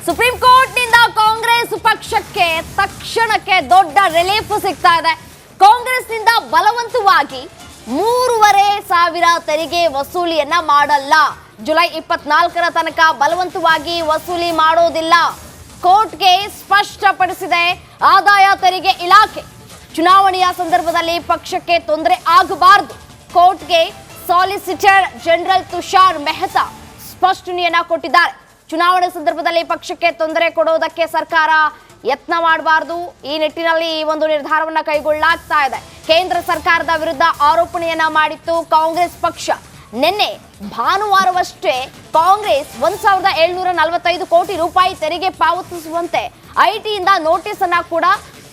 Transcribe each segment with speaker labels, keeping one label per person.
Speaker 1: Supreme ಕೋರ್ಟ್ನಿಂದ Congress ಪಕ್ಷಕ್ಕೆ ತಕ್ಷಣಕ್ಕೆ ದೊಡ್ಡ ರಿಲೀಫ್ ಸಿಗ್ತಾ ಇದೆ. ಕಾಂಗ್ರೆಸ್ನಿಂದ ಬಲವಂತವಾಗಿ 3,500 ತೆರಿಗೆ ವಸೂಲಿಯನ್ನ ಮಾಡಲ್ಲ. ಜುಲೈ 24ರ ತನಕ ಬಲವಂತವಾಗಿ ವಸೂಲಿ ಮಾಡೋದಿಲ್ಲ. ಕೋರ್ಟ್ಗೆ ಸ್ಪಷ್ಟಪಡಿಸಿದೆ ಆದಾಯ ತೆರಿಗೆ ಇಲಾಖೆ. ಚುನಾವಣೆಯ ಸಂದರ್ಭದಲ್ಲಿ ಪಕ್ಷಕ್ಕೆ ತೊಂದರೆ ಆಗಬಾರದು. ಕೋರ್ಟ್ಗೆ ಸಾಲಿಸಿಟರ್ ಜನರಲ್ ತುಷಾರ್ ಮೆಹ್ತಾ ಸ್ಪಷ್ಟನೆಯನ್ನ ಕೊಟ್ಟಿದ್ದಾರೆ. ಚುನಾವಣೆ ಸಂದರ್ಭದಲ್ಲಿ ಪಕ್ಷಕ್ಕೆ ತೊಂದರೆ ಕೊಡೋದಕ್ಕೆ ಸರ್ಕಾರ ಯತ್ನ ಮಾಡಬಾರದು. ಈ ನಿಟ್ಟಿನಲ್ಲಿ ಈ ಒಂದು ನಿರ್ಧಾರವನ್ನ ಕೈಗೊಳ್ಳಲಾಗ್ತಾ ಇದೆ. ಕೇಂದ್ರ ಸರ್ಕಾರದ ವಿರುದ್ಧ ಆರೋಪಣೆಯನ್ನ ಮಾಡಿತ್ತು ಕಾಂಗ್ರೆಸ್ ಪಕ್ಷ. ನಿನ್ನೆ ಭಾನುವಾರವಷ್ಟೇ ಕಾಂಗ್ರೆಸ್ 1,745 ಕೋಟಿ ರೂಪಾಯಿ ತೆರಿಗೆ ಪಾವತಿಸುವಂತೆ ಐಟಿಯಿಂದ ನೋಟಿಸ್ ಅನ್ನ ಕೂಡ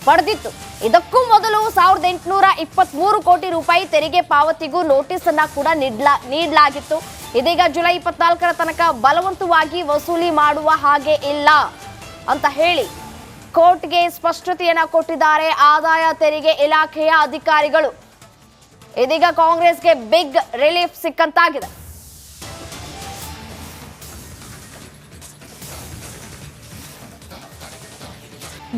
Speaker 1: ಪಡೆದಿತ್ತು. ಇದಕ್ಕೂ ಮೊದಲು 1,823 ಕೋಟಿ ರೂಪಾಯಿ ತೆರಿಗೆ ಪಾವತಿಗೂ ನೋಟಿಸ್ ಅನ್ನ ಕೂಡ ನೀಡಲಾಗಿತ್ತು. ಇದೀಗ ಜುಲೈ 24ರ ತನಕ ಬಲವಂತವಾಗಿ ವಸೂಲಿ ಮಾಡುವ ಹಾಗೆ ಇಲ್ಲ ಅಂತ ಹೇಳಿ ಕೋರ್ಟ್ಗೆ ಸ್ಪಷ್ಟತೆಯನ್ನ ಕೊಟ್ಟಿದ್ದಾರೆ ಆದಾಯ ತೆರಿಗೆ ಇಲಾಖೆಯ ಅಧಿಕಾರಿಗಳು. ಇದೀಗ ಕಾಂಗ್ರೆಸ್ಗೆ ಬಿಗ್ ರಿಲೀಫ್ ಸಿಕ್ಕಂತಾಗಿದೆ.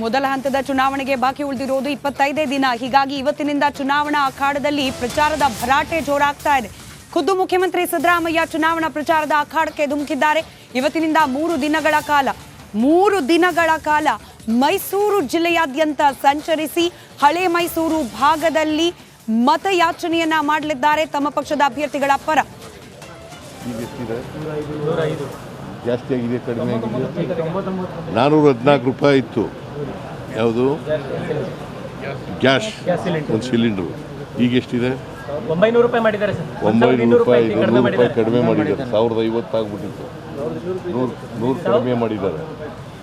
Speaker 2: ಮೊದಲ ಹಂತದ ಚುನಾವಣೆಗೆ ಬಾಕಿ ಉಳಿದಿರೋದು 25 ದಿನ. ಹೀಗಾಗಿ ಇವತ್ತಿನಿಂದ ಚುನಾವಣಾ ಅಖಾಡದಲ್ಲಿ ಪ್ರಚಾರದ ಭರಾಟೆ ಜೋರಾಗ್ತಾ ಇದೆ. ಖುದ್ದು ಮುಖ್ಯಮಂತ್ರಿ ಸಿದ್ದರಾಮಯ್ಯ ಚುನಾವಣಾ ಪ್ರಚಾರದ ಅಖಾಡಕ್ಕೆ ಧುಮುಕಿದ್ದಾರೆ. ಇವತ್ತಿನಿಂದ 3 ದಿನಗಳ ಕಾಲ ಮೈಸೂರು ಜಿಲ್ಲೆಯಾದ್ಯಂತ ಸಂಚರಿಸಿ ಹಳೆ ಮೈಸೂರು ಭಾಗದಲ್ಲಿ ಮತಯಾಚನೆಯನ್ನ ಮಾಡಲಿದ್ದಾರೆ ತಮ್ಮ ಪಕ್ಷದ ಅಭ್ಯರ್ಥಿಗಳ ಪರ.
Speaker 3: ಜಾಸ್ತಿ ಆಗಿದೆ, ಕಡಿಮೆ ಆಗಿದೆ. 414 ರೂಪಾಯಿ ಇತ್ತು. ಯಾವುದು ಗ್ಯಾಸ್ ಒಂದು ಸಿಲಿಂಡ್ರು. ಈಗ ಎಷ್ಟಿದೆ?
Speaker 4: 900 ರೂಪಾಯಿ ಮಾಡಿದ್ದಾರೆ ಸರ್.
Speaker 3: 900 ರೂಪಾಯಿ 100 ರೂಪಾಯಿ ಕಡಿಮೆ ಮಾಡಿದ್ದಾರೆ. 1,050 ಆಗ್ಬಿಟ್ಟಿತ್ತು. 100 ಕಡಿಮೆ ಮಾಡಿದ್ದಾರೆ.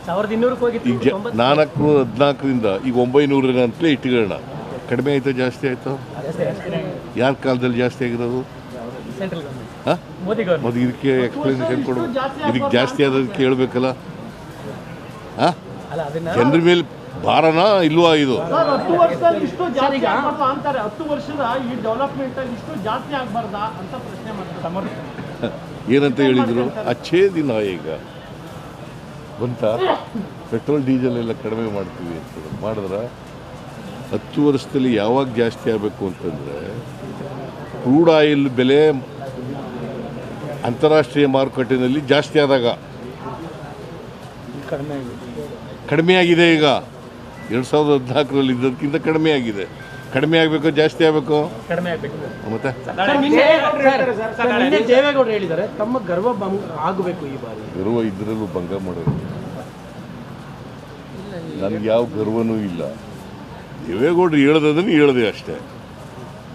Speaker 4: 1200 ಹೋಗಿತ್ತು.
Speaker 3: ಈಗ 414ರಿಂದ ಈಗ 900 ಅಂತಲೇ ಇಟ್ಕೊಳ್ಳೋಣ. ಕಡಿಮೆ ಆಯ್ತಾ ಜಾಸ್ತಿ ಆಯ್ತು? ಯಾರ ಕಾಲದಲ್ಲಿ ಜಾಸ್ತಿ ಆಗಿರೋದು? ಹಾಂ, ಮತ್ತು ಇದಕ್ಕೆ ಎಕ್ಸ್ಪ್ಲನೇಷನ್ ಕೊಡು. ಇದಕ್ಕೆ ಜಾಸ್ತಿ ಆದದಕ್ಕೆ ಹೇಳ್ಬೇಕಲ್ಲ. ಹಾಂ, ಜನರ ಮೇಲೆ ಭಾರನ ಇಲ್ವಾ ಇದು?
Speaker 5: 10 ವರ್ಷದಲ್ಲಿ ಇಷ್ಟು ಜಾಸ್ತಿ ಆಗ್ಬಾರ್ದು ಅಂತಾರೆ. 10 ವರ್ಷದ ಈ ಡೆವಲಪ್ಮೆಂಟ್ ಅಲ್ಲಿ ಇಷ್ಟು ಜಾಸ್ತಿ ಆಗ್ಬಾರ್ದ ಅಂತ ಪ್ರಶ್ನೆ ಮಾಡ್ತಾರೆ.
Speaker 3: ಏನಂತ ಹೇಳಿದ್ರು? ಅಚ್ಚೇ ದಿನ ಈಗ ಬಂತ ಪೆಟ್ರೋಲ್ ಡೀಸೆಲ್ ಎಲ್ಲ ಕಡಿಮೆ ಮಾಡ್ತೀವಿ ಅಂತ ಮಾಡಿದ್ರೆ 10 ವರ್ಷದಲ್ಲಿ ಯಾವಾಗ ಜಾಸ್ತಿ ಆಗಬೇಕು ಅಂತಂದರೆ ಕ್ರೂಡ್ ಆಯಿಲ್ ಬೆಲೆ ಅಂತಾರಾಷ್ಟ್ರೀಯ ಮಾರುಕಟ್ಟೆಯಲ್ಲಿ ಜಾಸ್ತಿ ಆದಾಗ. ಕಡಿಮೆ ಆಗಿದೆ. ಈಗ 2014ರಲ್ಲಿ ಇದ್ದದಕ್ಕಿಂತ ಕಡಿಮೆ ಆಗಿದೆ. ಕಡಿಮೆ ಆಗಬೇಕು, ಜಾಸ್ತಿ ಆಗಬೇಕು?
Speaker 4: ಕಡಿಮೆ ಆಗಬೇಕು.
Speaker 3: ಮತ್ತೆ
Speaker 5: ದೇವೇಗೌಡರು ಹೇಳಿದ್ದಾರೆ ತಮ್ಮ ಗರ್ವ ಆಗಬೇಕು ಈ ಬಾರಿ.
Speaker 3: ಗರ್ವ ಇದ್ರಲ್ಲೂ ಭಂಗ ಮಾಡೋದು. ನನಗೆ ಯಾವ ಗರ್ವನೂ ಇಲ್ಲ. ದೇವೇಗೌಡರು ಹೇಳೋದನ್ನು ಹೇಳಿದೆ ಅಷ್ಟೇ.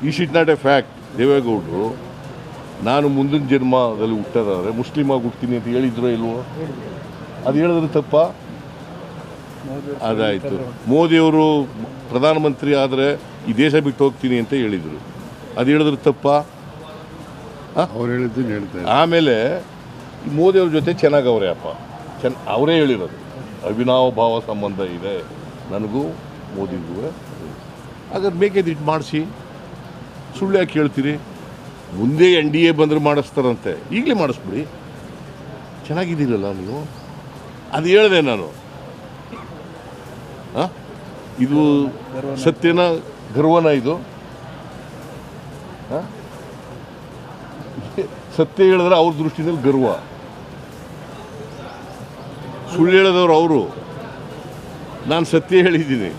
Speaker 3: Is it not A fact. ದೇವೇಗೌಡರು ನಾನು ಮುಂದಿನ ಜನ್ಮದಲ್ಲಿ ಹುಟ್ಟೋದಾದ್ರೆ ಮುಸ್ಲಿಮ್ ಆಗಿ ಹುಡ್ತೀನಿ ಅಂತ ಹೇಳಿದ್ರು ಇಲ್ವೋ? ಅದು ಹೇಳಿದ್ರೆ ತಪ್ಪ? ಅದಾಯಿತು. ಮೋದಿಯವರು ಪ್ರಧಾನಮಂತ್ರಿ ಆದರೆ ಈ ದೇಶ ಬಿಟ್ಟು ಹೋಗ್ತೀನಿ ಅಂತ ಹೇಳಿದರು. ಅದು ಹೇಳಿದ್ರೆ ತಪ್ಪ?
Speaker 6: ಅವ್ರು ಹೇಳಿದ್ದು ಹೇಳ್ತಾರೆ.
Speaker 3: ಆಮೇಲೆ ಮೋದಿಯವ್ರ ಜೊತೆ ಚೆನ್ನಾಗವ್ರೆ ಅಪ್ಪ. ಅವರೇ ಹೇಳಿರೋದು ಅವಿನಾವ ಭಾವ ಸಂಬಂಧ ಇದೆ ನನಗೂ ಮೋದಿಗೂ. ಹಾಗಾದ್ರೆ ಬೇಕಿದ್ದು ಮಾಡಿಸಿ. ಸುಳ್ಳು ಯಾಕೆ ಹೇಳ್ತೀರಿ? ಮುಂದೆ NDA ಬಂದರೆ ಮಾಡಿಸ್ತಾರಂತೆ. ಈಗಲೇ ಮಾಡಿಸ್ಬಿಡಿ. ಚೆನ್ನಾಗಿದ್ದೀರಲ್ಲ ನೀವು. ಅದು ಹೇಳಿದೆ ನಾನು. ಹಾಂ, ಇದು ಸತ್ಯನ ಗರ್ವನ? ಇದು ಹಾಂ, ಸತ್ಯ ಹೇಳಿದ್ರೆ ಅವ್ರ ದೃಷ್ಟಿನಲ್ಲಿ ಗರ್ವ. ಸುಳ್ಳು ಹೇಳಿದವರು ಅವರು. ನಾನು ಸತ್ಯ ಹೇಳಿದ್ದೀನಿ.